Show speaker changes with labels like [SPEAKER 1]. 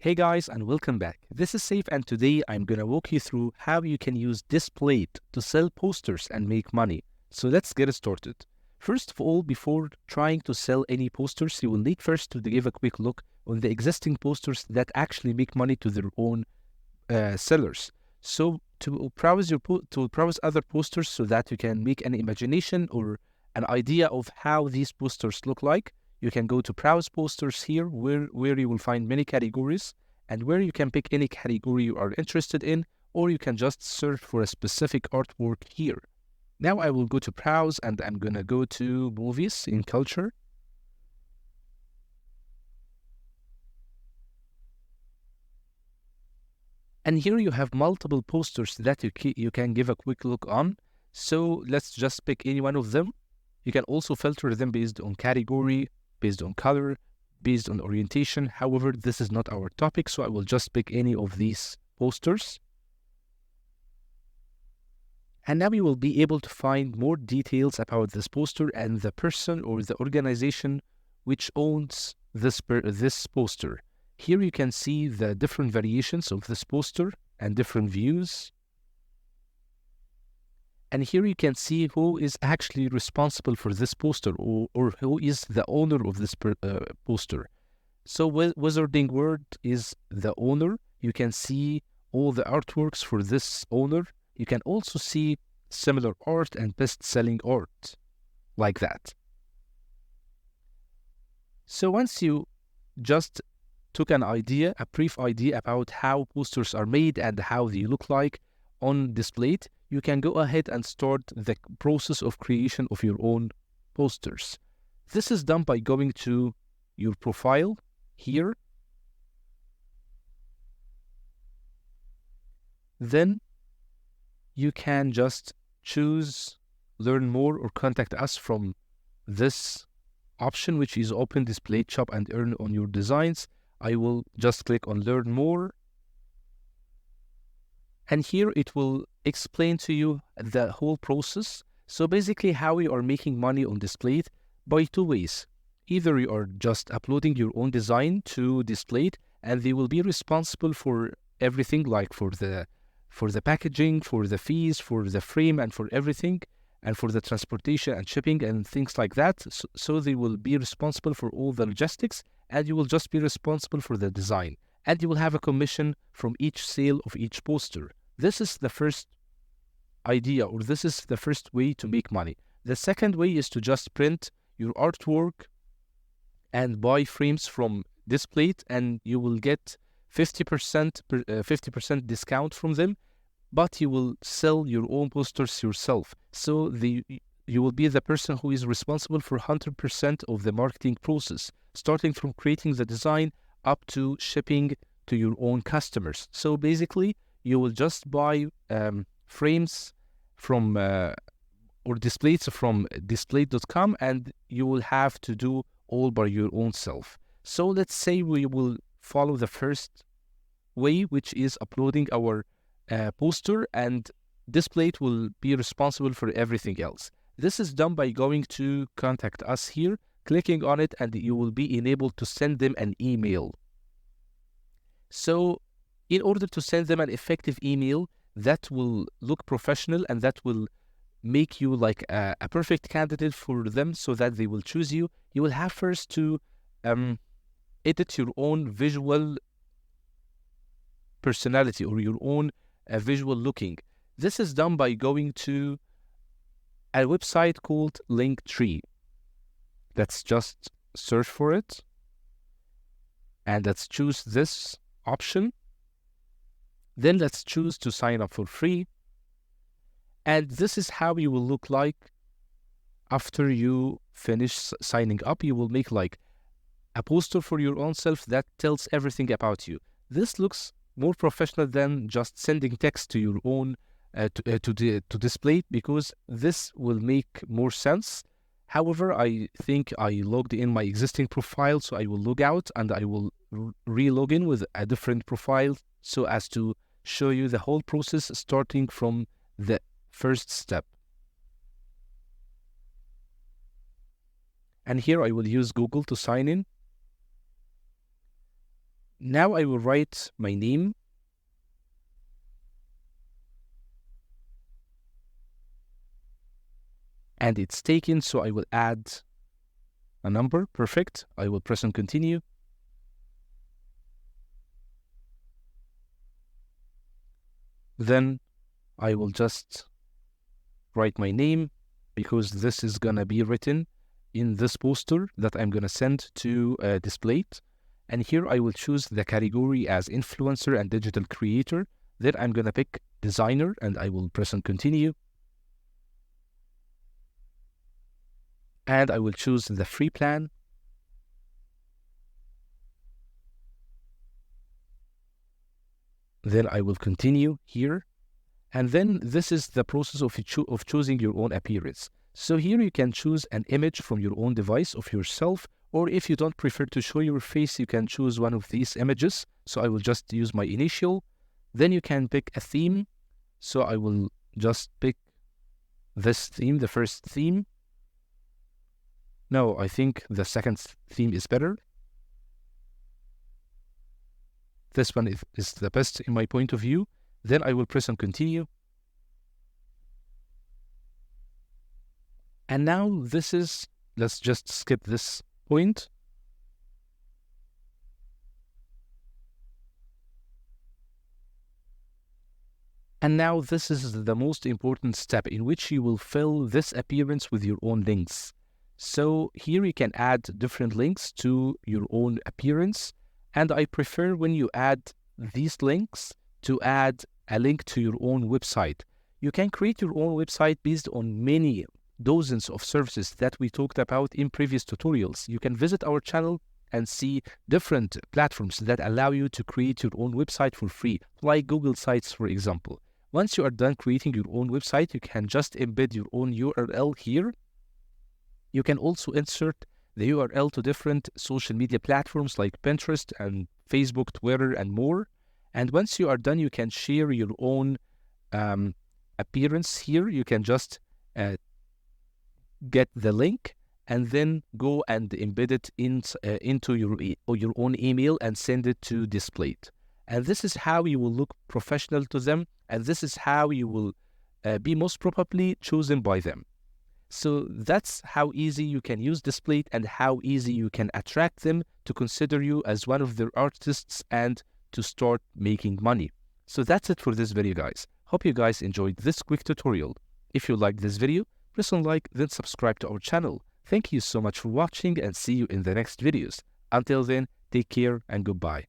[SPEAKER 1] Hey guys, and welcome back. This is Safe, and today I'm gonna walk you through how you can use Displate to sell posters and make money. So let's get started. First of all, before trying to sell any posters, you will need first to give a quick look on the existing posters that actually make money to their own sellers. So to browse other posters so that you can make an imagination or an idea of how these posters look like, you can go to browse posters here where you will find many categories and where you can pick any category you are interested in, or you can just search for a specific artwork here. Now I will go to browse and I'm gonna go to movies in culture. And here you have multiple posters that you can give a quick look on. So let's just pick any one of them. You can also filter them based on category, based on color, based on orientation. However, this is not our topic, so I will just pick any of these posters. And now you will be able to find more details about this poster and the person or the organization which owns this poster. Here you can see the different variations of this poster and different views. And here you can see who is actually responsible for this poster, or who is the owner of this poster. So Wizarding World is the owner. You can see all the artworks for this owner. You can also see similar art and best-selling art like that. So once you just took a brief idea about how posters are made and how they look like on Displate, you can go ahead and start the process of creation of your own posters. This is done by going to your profile here. Then you can just choose learn more or contact us from this option, which is open Displate shop and earn on your designs. I will just click on learn more. And here it will explain to you the whole process. So basically how you are making money on Displate by two ways. Either you are just uploading your own design to Displate and they will be responsible for everything, like for the packaging, for the fees, for the frame, and for everything, and for the transportation and shipping and things like that. So they will be responsible for all the logistics, and you will just be responsible for the design. And you will have a commission from each sale of each poster. This is the first idea, or this is the first way to make money. The second way is to just print your artwork and buy frames from Displate, and you will get 50% discount from them, but you will sell your own posters yourself. So you will be the person who is responsible for 100% of the marketing process, starting from creating the design up to shipping to your own customers. So basically, you will just buy frames from or displays from displate.com, and you will have to do all by your own self. So let's say we will follow the first way, which is uploading our poster, and Displate will be responsible for everything else. This is done by going to contact us here, clicking on it, and you will be enabled to send them an email. So in order to send them an effective email that will look professional and that will make you like a perfect candidate for them so that they will choose you, you will have first to edit your own visual personality or your own visual looking. This is done by going to a website called Linktree. Let's just search for it and let's choose this option. Then let's choose to sign up for free. And this is how you will look like after you finish signing up. You will make like a poster for your own self that tells everything about you. This looks more professional than just sending text to your own to Displate, because this will make more sense. However, I think I logged in my existing profile, so I will log out and I will re-log in with a different profile so as to show you the whole process starting from the first step. And here I will use Google to sign in. Now I will write my name. And it's taken, so I will add a number. Perfect. I will press on continue. Then I will just write my name, because this is gonna be written in this poster that I'm gonna send to Displate. And here I will choose the category as influencer and digital creator. Then I'm gonna pick designer and I will press on continue. And I will choose the free plan. Then I will continue here. And then this is the process of choosing your own appearance. So here you can choose an image from your own device of yourself, or if you don't prefer to show your face, you can choose one of these images. So I will just use my initial. Then you can pick a theme. So I will just pick this theme, the first theme. No, I think the second theme is better. This one is the best in my point of view. Then I will press on continue. And now this is, let's just skip this point. And now this is the most important step, in which you will fill this appearance with your own links. So here you can add different links to your own appearance. And I prefer, when you add these links, to add a link to your own website. You can create your own website based on many dozens of services that we talked about in previous tutorials. You can visit our channel and see different platforms that allow you to create your own website for free, like Google Sites, for example. Once you are done creating your own website, you can just embed your own URL here. You can also insert the URL to different social media platforms like Pinterest and Facebook, Twitter, and more. And once you are done, you can share your own appearance here. You can just get the link and then go and embed it into your own email and send it to Displate. And this is how you will look professional to them, and this is how you will be most probably chosen by them. So that's how easy you can use Displate and how easy you can attract them to consider you as one of their artists and to start making money. So that's it for this video, guys. Hope you guys enjoyed this quick tutorial. If you liked this video, press on like, then subscribe to our channel. Thank you so much for watching, and see you in the next videos. Until then, take care and goodbye.